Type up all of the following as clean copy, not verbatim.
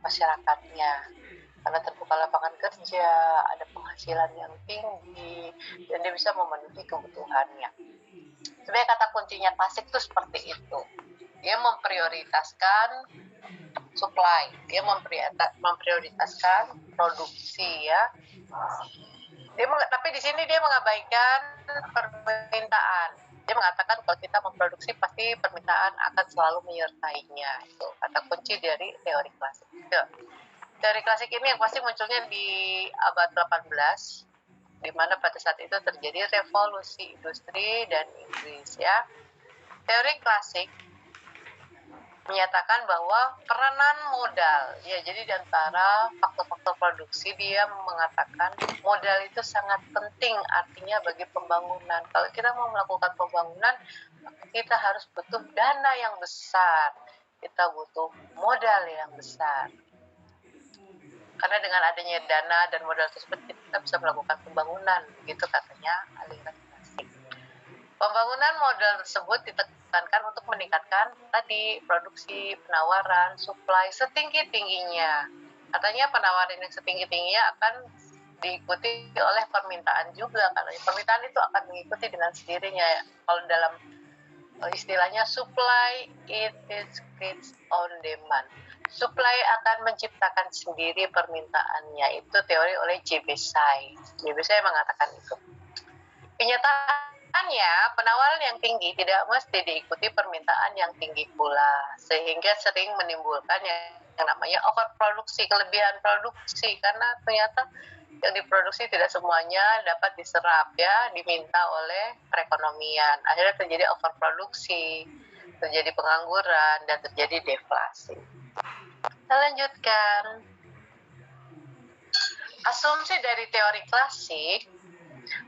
masyarakatnya. Karena terbuka lapangan kerja, ada penghasilan yang tinggi, dan dia bisa memenuhi kebutuhannya. Sebenarnya kata kuncinya klasik itu seperti itu. Dia memprioritaskan supply, dia memprioritaskan produksi ya. Tapi di sini dia mengabaikan permintaan. Dia mengatakan kalau kita memproduksi pasti permintaan akan selalu menyertainya. Itu kata kunci dari teori klasik. Teori klasik ini yang pasti munculnya di abad 18, di mana pada saat itu terjadi revolusi industri dan Inggris ya. Teori klasik menyatakan bahwa peranan modal, ya jadi di antara faktor-faktor produksi dia mengatakan modal itu sangat penting artinya bagi pembangunan. Kalau kita mau melakukan pembangunan, kita harus butuh dana yang besar, kita butuh modal yang besar. Karena dengan adanya dana dan modal tersebut kita bisa melakukan pembangunan, begitu katanya aliran klasik. Pembangunan modal tersebut ditekankan untuk meningkatkan tadi produksi, penawaran, supply setinggi-tingginya. Katanya penawaran yang setinggi-tingginya akan diikuti oleh permintaan juga, karena permintaan itu akan mengikuti dengan sendirinya. Kalau dalam istilahnya supply it is creates on demand. Supply akan menciptakan sendiri permintaannya. Itu teori oleh J.B. Say. J.B. Say mengatakan itu. Kenyataannya, penawaran yang tinggi tidak mesti diikuti permintaan yang tinggi pula, sehingga sering menimbulkan yang namanya overproduksi, kelebihan produksi, karena ternyata yang diproduksi tidak semuanya dapat diserap ya, diminta oleh perekonomian. Akhirnya terjadi overproduksi, terjadi pengangguran, dan terjadi deflasi. Kita lanjutkan. Asumsi dari teori klasik,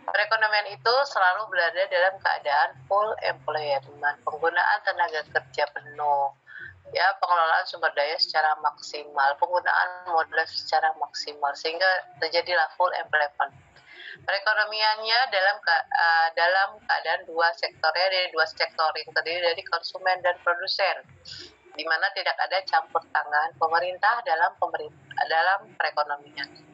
perekonomian itu selalu berada dalam keadaan full employment, penggunaan tenaga kerja penuh, ya, pengelolaan sumber daya secara maksimal, penggunaan modal secara maksimal, sehingga terjadilah full employment. Perekonomiannya dalam keadaan dua sektor, ya, dari dua sektor yang terdiri dari konsumen dan produsen, di mana tidak ada campur tangan pemerintah dalam perekonomian.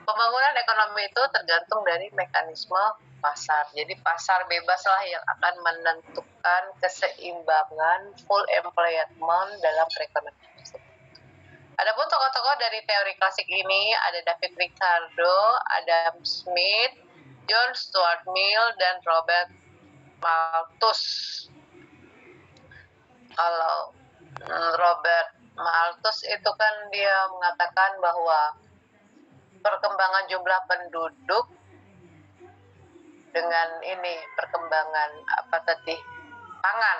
Pembangunan ekonomi itu tergantung dari mekanisme pasar. Jadi pasar bebaslah yang akan menentukan keseimbangan full employment dalam perekonomian tersebut. Adapun tokoh-tokoh dari teori klasik ini ada David Ricardo, Adam Smith, John Stuart Mill, dan Robert Malthus. Kalau Robert Malthus itu kan dia mengatakan bahwa perkembangan jumlah penduduk dengan perkembangan pangan,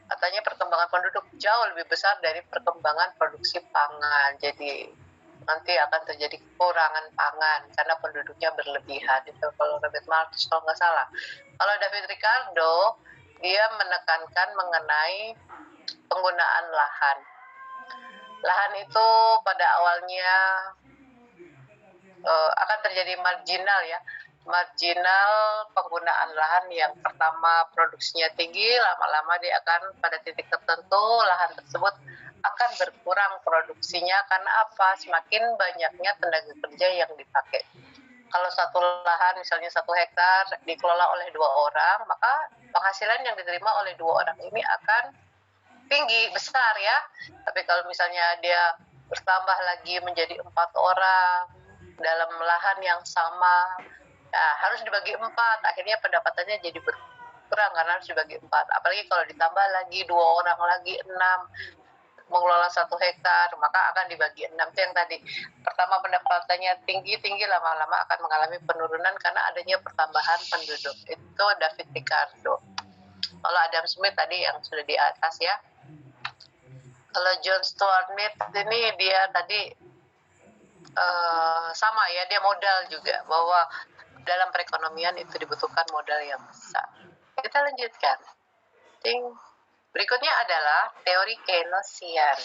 katanya perkembangan penduduk jauh lebih besar dari perkembangan produksi pangan, jadi nanti akan terjadi kekurangan pangan karena penduduknya berlebihan. Itu kalau Robert Malthus kalau nggak salah. Kalau David Ricardo dia menekankan mengenai penggunaan lahan. Lahan itu pada awalnya akan terjadi marginal penggunaan lahan. Yang pertama produksinya tinggi, lama-lama dia akan pada titik tertentu lahan tersebut akan berkurang produksinya. Karena apa? Semakin banyaknya tenaga kerja yang dipakai. Kalau satu lahan misalnya 1 hektar dikelola oleh 2 orang, maka penghasilan yang diterima oleh 2 orang ini akan tinggi, besar ya. Tapi kalau misalnya dia bertambah lagi menjadi 4 orang dalam lahan yang sama, nah, harus dibagi 4, akhirnya pendapatannya jadi berkurang karena harus dibagi 4. Apalagi kalau ditambah lagi 2 orang lagi 6 mengelola 1 hektar, maka akan dibagi 6. Itu yang tadi, pertama pendapatannya tinggi, lama-lama akan mengalami penurunan karena adanya pertambahan penduduk. Itu David Ricardo. Kalau Adam Smith tadi yang sudah di atas ya. Kalau John Stuart Mill ini dia tadi sama ya, dia modal juga, bahwa dalam perekonomian itu dibutuhkan modal yang besar. Kita lanjutkan. Berikutnya adalah teori Keynesian.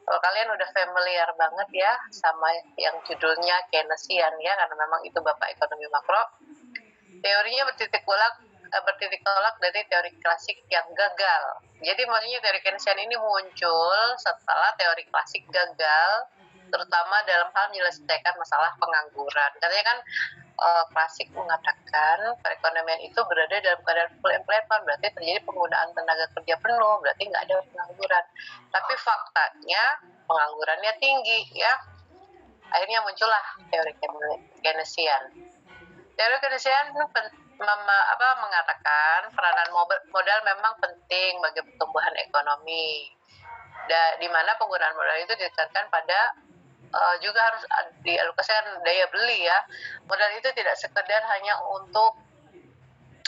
Kalau kalian udah familiar banget ya sama yang judulnya Keynesian ya, karena memang itu bapak ekonomi makro. Teorinya bertitik bertitik tolak dari teori klasik yang gagal. Jadi maksudnya teori Keynesian ini muncul setelah teori klasik gagal, terutama dalam hal menyelesaikan masalah pengangguran. Katanya kan klasik mengatakan perekonomian itu berada dalam keadaan full employment, berarti terjadi penggunaan tenaga kerja penuh, berarti nggak ada pengangguran. Tapi faktanya penganggurannya tinggi, ya. Akhirnya muncullah teori Keynesian. Teori Keynesian mengatakan peranan modal memang penting bagi pertumbuhan ekonomi, di mana penggunaan modal itu ditekankan pada juga harus dialokasikan daya beli, ya. Modal itu tidak sekedar hanya untuk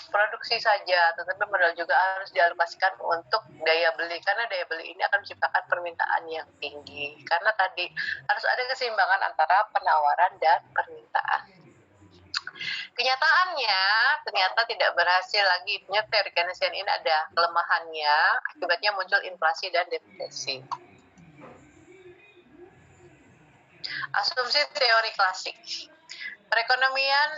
produksi saja, tetapi modal juga harus dialokasikan untuk daya beli, karena daya beli ini akan menciptakan permintaan yang tinggi, karena tadi harus ada keseimbangan antara penawaran dan permintaan. Kenyataannya ternyata tidak berhasil lagi. Teori Keynesian ini ada kelemahannya, akibatnya muncul inflasi dan depresi. Asumsi teori klasik, perekonomian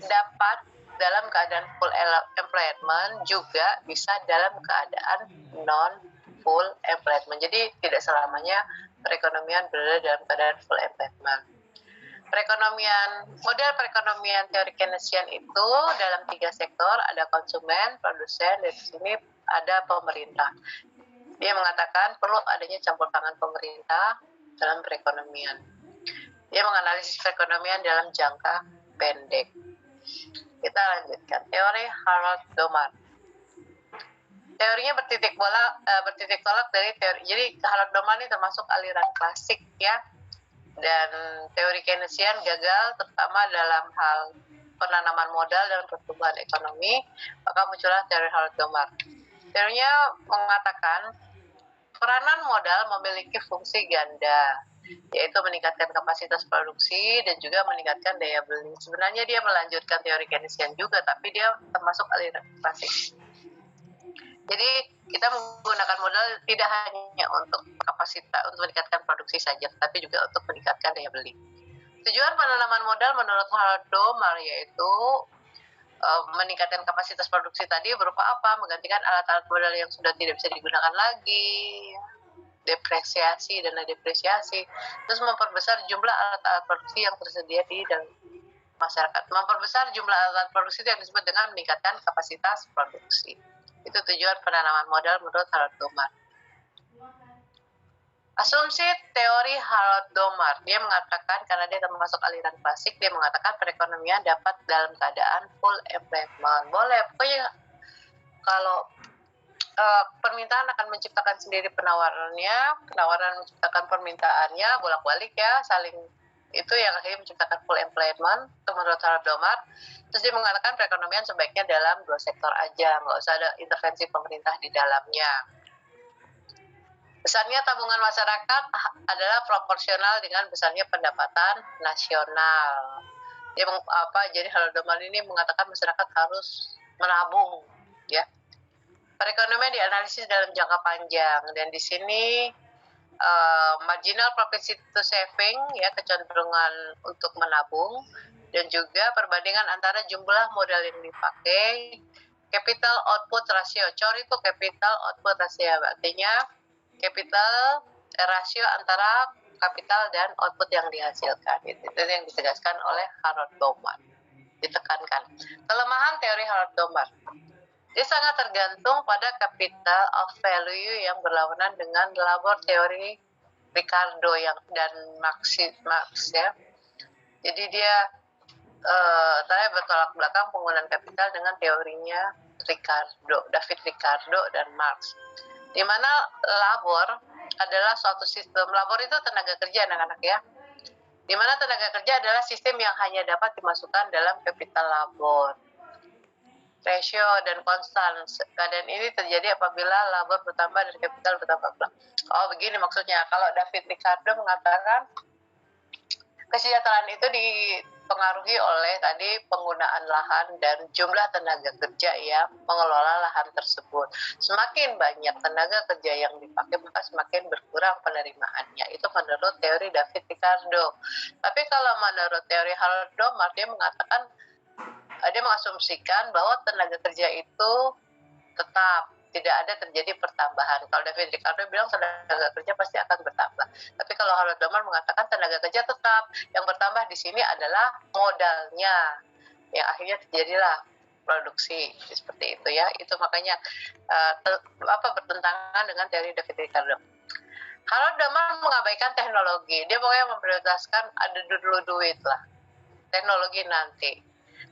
dapat dalam keadaan full employment juga bisa dalam keadaan non full employment. Jadi tidak selamanya perekonomian berada dalam keadaan full employment. Model perekonomian teori Keynesian itu dalam 3 sektor, ada konsumen, produsen, dan di sini ada pemerintah. Dia mengatakan perlu adanya campur tangan pemerintah dalam perekonomian. Dia menganalisis perekonomian dalam jangka pendek. Kita lanjutkan teori Harold Domar. Teorinya bertitik tolak dari teori. Jadi Harold Domar ini termasuk aliran klasik, ya. Dan teori Keynesian gagal terutama dalam hal penanaman modal dan pertumbuhan ekonomi, maka muncullah teori Harold Domar. Teorinya mengatakan peranan modal memiliki fungsi ganda, yaitu meningkatkan kapasitas produksi dan juga meningkatkan daya beli. Sebenarnya dia melanjutkan teori Keynesian juga, tapi dia termasuk aliran klasik. Jadi kita menggunakan modal tidak hanya untuk kapasitas, untuk meningkatkan produksi saja, tapi juga untuk meningkatkan daya beli. Tujuan penanaman modal menurut Harold Domar yaitu meningkatkan kapasitas produksi tadi berupa apa? Menggantikan alat-alat modal yang sudah tidak bisa digunakan lagi, depresiasi, dana depresiasi, terus memperbesar jumlah alat-alat produksi yang tersedia di dalam masyarakat. Memperbesar jumlah alat produksi yang disebut dengan meningkatkan kapasitas produksi. Itu tujuan penanaman modal menurut Harold Domar. Asumsi teori Harold Domar, dia mengatakan, karena dia termasuk aliran klasik, dia mengatakan perekonomian dapat dalam keadaan full employment. Boleh, pokoknya kalau permintaan akan menciptakan sendiri penawarannya, penawaran menciptakan permintaannya, bolak-balik, ya, saling, itu yang akhirnya menciptakan full employment, itu menurut Harold Domar. Terus dia mengatakan perekonomian sebaiknya dalam 2 sektor aja, nggak usah ada intervensi pemerintah di dalamnya. Besarnya tabungan masyarakat adalah proporsional dengan besarnya pendapatan nasional. Jadi Harold Domar ini mengatakan masyarakat harus menabung, ya. Perekonomian dianalisis dalam jangka panjang, dan di sini marginal propensity to saving, ya, kecenderungan untuk menabung, dan juga perbandingan antara jumlah modal yang dipakai, capital output ratio. COR itu capital output ratio, artinya capital rasio antara kapital dan output yang dihasilkan. Itu yang ditegaskan oleh Harold Domar, ditekankan. Kelemahan teori Harold Domar, dia sangat tergantung pada capital of value yang berlawanan dengan labor teori Ricardo dan Marx, ya. Jadi dia bertolak belakang penggunaan kapital dengan teorinya David Ricardo dan Marx, di mana labor adalah suatu sistem. Labor itu tenaga kerja, anak-anak, ya. Di mana tenaga kerja adalah sistem yang hanya dapat dimasukkan dalam kapital labor. Ratio dan konstan. Keadaan ini terjadi apabila labor bertambah dan kapital bertambah. Oh, begini maksudnya. Kalau David Ricardo mengatakan kesejahteraan itu dipengaruhi oleh tadi penggunaan lahan dan jumlah tenaga kerja yang mengelola lahan tersebut. Semakin banyak tenaga kerja yang dipakai, maka semakin berkurang penerimaannya. Itu menurut teori David Ricardo. Tapi kalau menurut teori Harold Domar, dia mengatakan dia mengasumsikan bahwa tenaga kerja itu tetap, tidak ada terjadi pertambahan. Kalau David Ricardo bilang tenaga kerja pasti akan bertambah. Tapi kalau Harold Domar mengatakan tenaga kerja tetap, yang bertambah di sini adalah modalnya. Yang akhirnya terjadilah produksi seperti itu ya. Itu makanya bertentangan dengan teori David Ricardo. Harold Domar mengabaikan teknologi. Dia pokoknya memprioritaskan ada dulu duit lah. Teknologi nanti.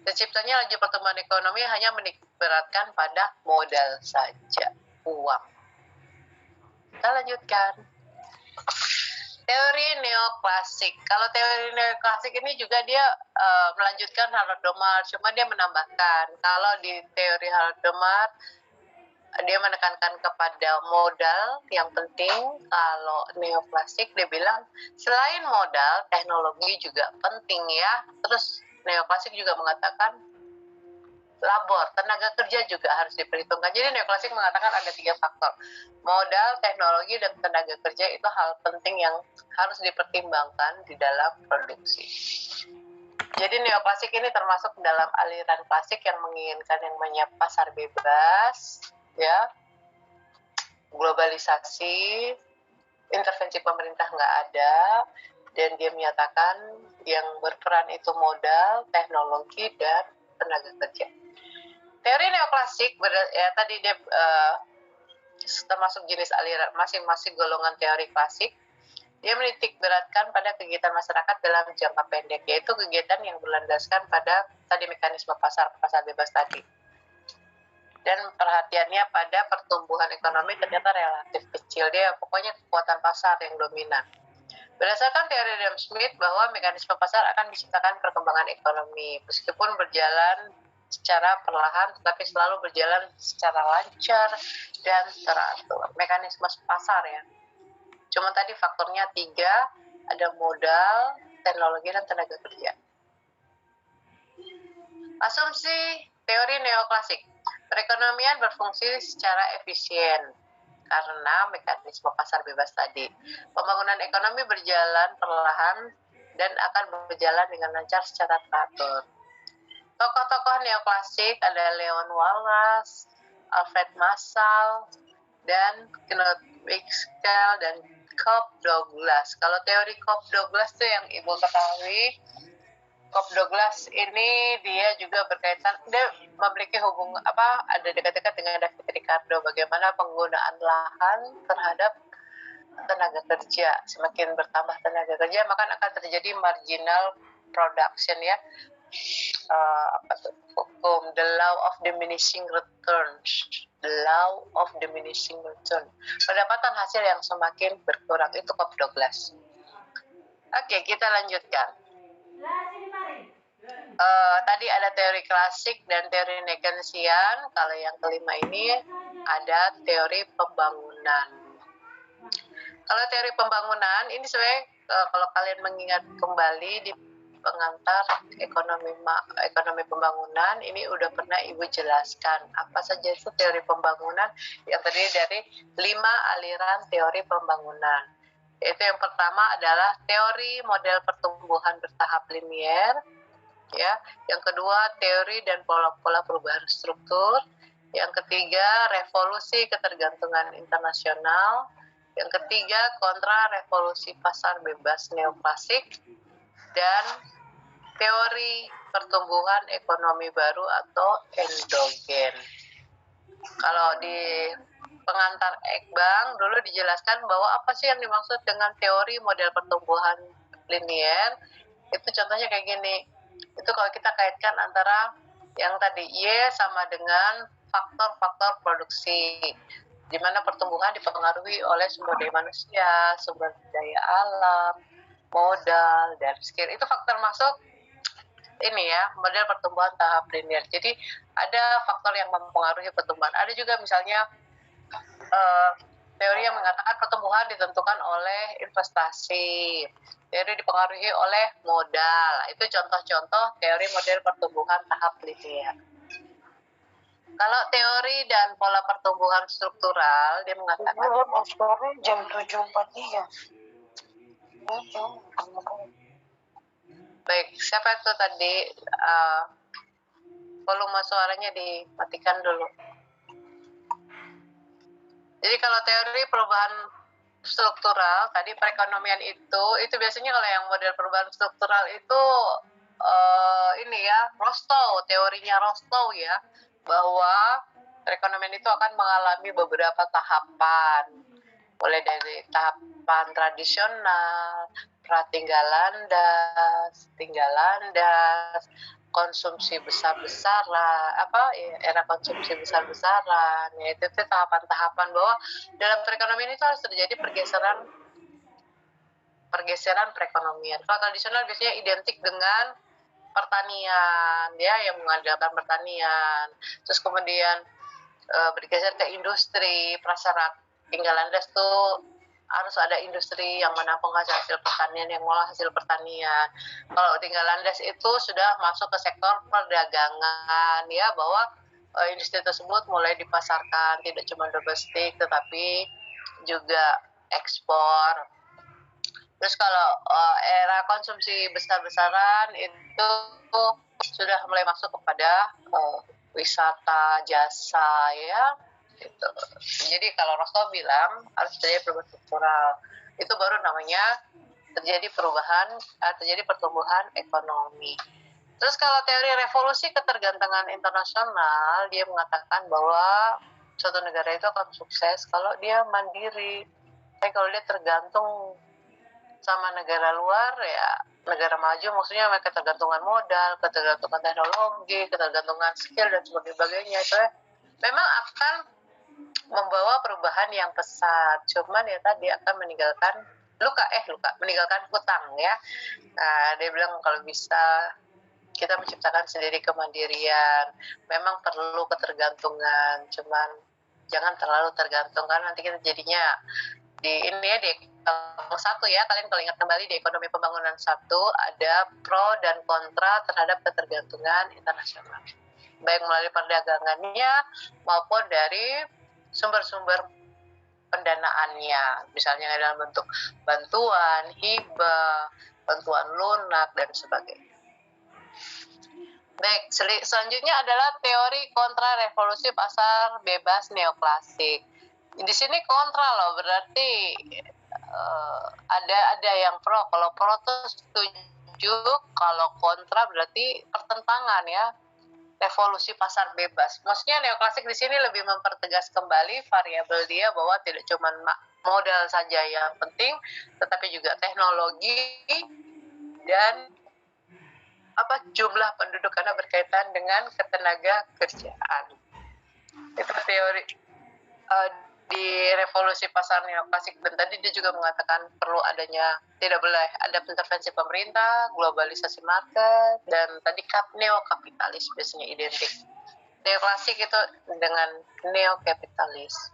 Terciptanya laju pertumbuhan ekonomi hanya menitikberatkan pada modal saja, uang. Kita lanjutkan. Teori neoklasik. Kalau teori neoklasik ini juga dia melanjutkan Harold Domar, cuma dia menambahkan. Kalau di teori Harold Domar, dia menekankan kepada modal yang penting. Kalau neoklasik dia bilang selain modal, teknologi juga penting ya. Terus neoklasik juga mengatakan labor, tenaga kerja juga harus diperhitungkan. Jadi neoklasik mengatakan ada 3 faktor. Modal, teknologi, dan tenaga kerja itu hal penting yang harus dipertimbangkan di dalam produksi. Jadi neoklasik ini termasuk dalam aliran klasik yang menginginkan yang namanya pasar bebas, ya, globalisasi, intervensi pemerintah nggak ada, dan dia menyatakan yang berperan itu modal, teknologi, dan tenaga kerja. Teori neoklasik tadi dia termasuk jenis aliran masing-masing golongan teori klasik. Dia menitik beratkan pada kegiatan masyarakat dalam jangka pendek, yaitu kegiatan yang berlandaskan pada tadi mekanisme pasar bebas tadi. Dan perhatiannya pada pertumbuhan ekonomi ternyata relatif kecil. Dia pokoknya kekuatan pasar yang dominan. Berdasarkan teori Adam Smith bahwa mekanisme pasar akan menciptakan perkembangan ekonomi, meskipun berjalan secara perlahan, tetapi selalu berjalan secara lancar dan teratur. Mekanisme pasar ya. Cuma tadi faktornya 3, ada modal, teknologi, dan tenaga kerja. Asumsi teori neoklasik. Perekonomian berfungsi secara efisien karena mekanisme pasar bebas tadi. Pembangunan ekonomi berjalan perlahan dan akan berjalan dengan lancar secara teratur. Tokoh-tokoh neoklasik ada Leon Wallace, Alfred Massal, dan Knut Wicksell dan Cobb Douglas. Kalau teori Cobb Douglas itu yang Ibu ketahui, Cobb Douglas ini dia juga berkaitan, dia memiliki ada dekat-dekat dengan David Ricardo, bagaimana penggunaan lahan terhadap tenaga kerja. Semakin bertambah tenaga kerja, maka akan terjadi marginal production ya. Hukum the law of diminishing returns, pendapatan hasil yang semakin berkurang, itu Cobb Douglas. Oke, kita lanjutkan. Tadi ada teori klasik dan teori Keynesian. Kalau yang kelima ini ada teori pembangunan. Kalau teori pembangunan ini sebenarnya kalau kalian mengingat kembali di pengantar ekonomi pembangunan, ini udah pernah Ibu jelaskan apa saja itu teori pembangunan yang terdiri dari 5 aliran teori pembangunan. Yaitu yang pertama adalah teori model pertumbuhan bertahap linier, ya. Yang kedua teori dan pola-pola perubahan struktur. Yang ketiga revolusi ketergantungan internasional. Yang ketiga kontra revolusi pasar bebas neoklasik, dan teori pertumbuhan ekonomi baru atau endogen. Kalau di pengantar Ekbang dulu dijelaskan bahwa apa sih yang dimaksud dengan teori model pertumbuhan linier. Itu contohnya kayak gini. Itu kalau kita kaitkan antara yang tadi Y sama dengan faktor-faktor produksi, di mana pertumbuhan dipengaruhi oleh sumber daya manusia, sumber daya alam, modal, dan skill. Itu faktor masuk ini ya, model pertumbuhan tahap linear. Jadi ada faktor yang mempengaruhi pertumbuhan. Ada juga misalnya teori yang mengatakan pertumbuhan ditentukan oleh investasi, teori dipengaruhi oleh modal. Itu contoh-contoh teori model pertumbuhan tahap linear. Kalau teori dan pola pertumbuhan struktural, dia mengatakan jam 7.43. Baik, siapa itu tadi? volume suaranya dimatikan dulu. Jadi kalau teori perubahan struktural, tadi perekonomian itu biasanya kalau yang model perubahan struktural itu ini ya, Rostow, teorinya Rostow ya, bahwa perekonomian itu akan mengalami beberapa tahapan, mulai dari tahapan tradisional, tinggal landas, konsumsi besar-besaran, era konsumsi besar-besaran, yaitu tahapan-tahapan bahwa dalam perekonomian itu harus terjadi pergeseran perekonomian. Kalau tradisional biasanya identik dengan pertanian, ya, yang mengandalkan pertanian. Terus kemudian bergeser ke industri, prasyarat tinggal landas tuh harus ada industri yang menampung hasil pertanian, yang mengolah hasil pertanian. Kalau tinggal landas itu sudah masuk ke sektor perdagangan, ya, bahwa industri tersebut mulai dipasarkan tidak cuma domestik tetapi juga ekspor. Terus kalau era konsumsi besar-besaran itu sudah mulai masuk kepada wisata, jasa, ya. Gitu. Jadi kalau Rostow bilang harus terjadi perubahan struktural, itu baru namanya terjadi pertumbuhan ekonomi. Terus kalau teori revolusi ketergantungan internasional, dia mengatakan bahwa suatu negara itu akan sukses kalau dia mandiri. Tapi kalau dia tergantung sama negara luar, ya negara maju, maksudnya mereka ketergantungan modal, ketergantungan teknologi, ketergantungan skill dan sebagainya, itu memang akan membawa perubahan yang pesat. Cuman ya tadi akan meninggalkan meninggalkan hutang, ya. Nah, dia bilang kalau bisa kita menciptakan sendiri kemandirian. Memang perlu ketergantungan, cuman jangan terlalu tergantung, karena nanti kita jadinya di satu, ya, kalian kalau ingat kembali di ekonomi pembangunan 1 ada pro dan kontra terhadap ketergantungan internasional, baik melalui perdagangannya maupun dari sumber-sumber pendanaannya, misalnya dalam bentuk bantuan, hibah, bantuan lunak, dan sebagainya. Baik, selanjutnya adalah teori kontra revolusi pasar bebas neoklasik. Di sini kontra loh, berarti ada yang pro. Kalau pro tuh setuju, kalau kontra berarti pertentangan, ya. Revolusi pasar bebas. Maksudnya neoklasik di sini lebih mempertegas kembali variabel dia bahwa tidak cuma modal saja yang penting, tetapi juga teknologi dan jumlah penduduk, karena berkaitan dengan ketenaga kerjaan. Itu teori di revolusi pasar neoklasik. Dan tadi dia juga mengatakan tidak boleh ada intervensi pemerintah, globalisasi market, dan tadi neokapitalis biasanya identik. Neoklasik itu dengan neokapitalis.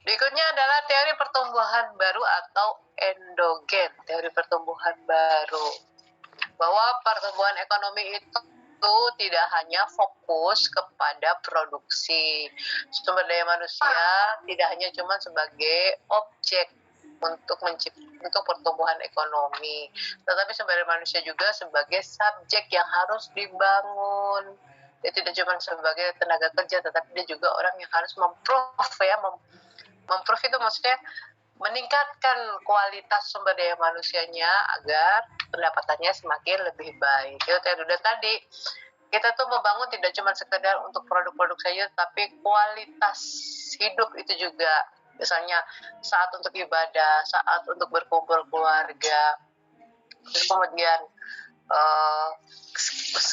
Berikutnya adalah teori pertumbuhan baru atau endogen, teori pertumbuhan baru. Bahwa pertumbuhan ekonomi itu tidak hanya fokus kepada produksi. Sumber daya manusia tidak hanya cuma sebagai objek untuk pertumbuhan ekonomi, tetapi sumber daya manusia juga sebagai subjek yang harus dibangun. Dia tidak cuma sebagai tenaga kerja, tetapi dia juga orang yang harus memprove, ya. Memprove itu maksudnya meningkatkan kualitas sumber daya manusianya agar pendapatannya semakin lebih baik. Dan tadi kita tuh membangun tidak cuma sekedar untuk produk-produk saja, tapi kualitas hidup itu juga. Misalnya saat untuk ibadah, saat untuk berkumpul keluarga, terus kemudian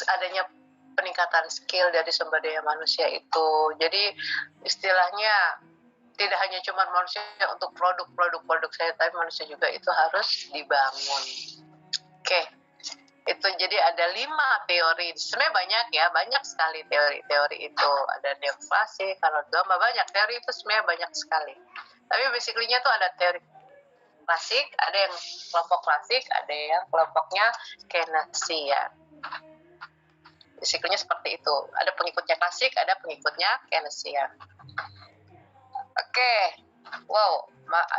adanya peningkatan skill dari sumber daya manusia itu. Jadi istilahnya tidak hanya cuma manusia untuk produk saya, tapi manusia juga itu harus dibangun. Oke, itu jadi ada 5 teori. Sebenarnya banyak sekali teori itu. Ada neoklasik, kalau gamma, banyak teori itu sebenarnya banyak sekali. Tapi basically-nya tuh ada teori klasik, ada yang kelompok klasik, ada yang kelompoknya Keynesian. Basically-nya seperti itu. Ada pengikutnya klasik, ada pengikutnya Keynesian. Oke,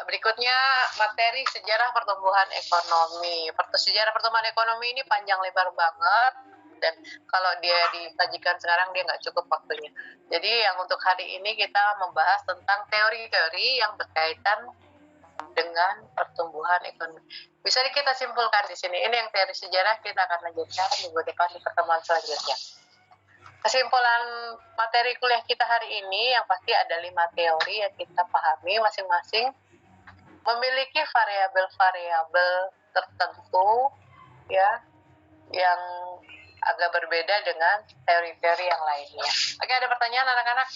berikutnya materi sejarah pertumbuhan ekonomi. Sejarah pertumbuhan ekonomi ini panjang lebar banget. dan kalau dia disajikan sekarang dia nggak cukup waktunya. Jadi yang untuk hari ini kita membahas tentang teori-teori yang berkaitan dengan pertumbuhan ekonomi. Bisa kita simpulkan di sini. Ini yang teori sejarah, kita akan lanjutkan minggu depan di pertemuan selanjutnya. Kesimpulan materi kuliah kita hari ini yang pasti ada 5 teori yang kita pahami masing-masing memiliki variabel-variabel tertentu ya yang agak berbeda dengan teori-teori yang lainnya. Oke, ada pertanyaan anak-anak?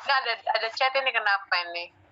Nggak ada chat ini, kenapa ini?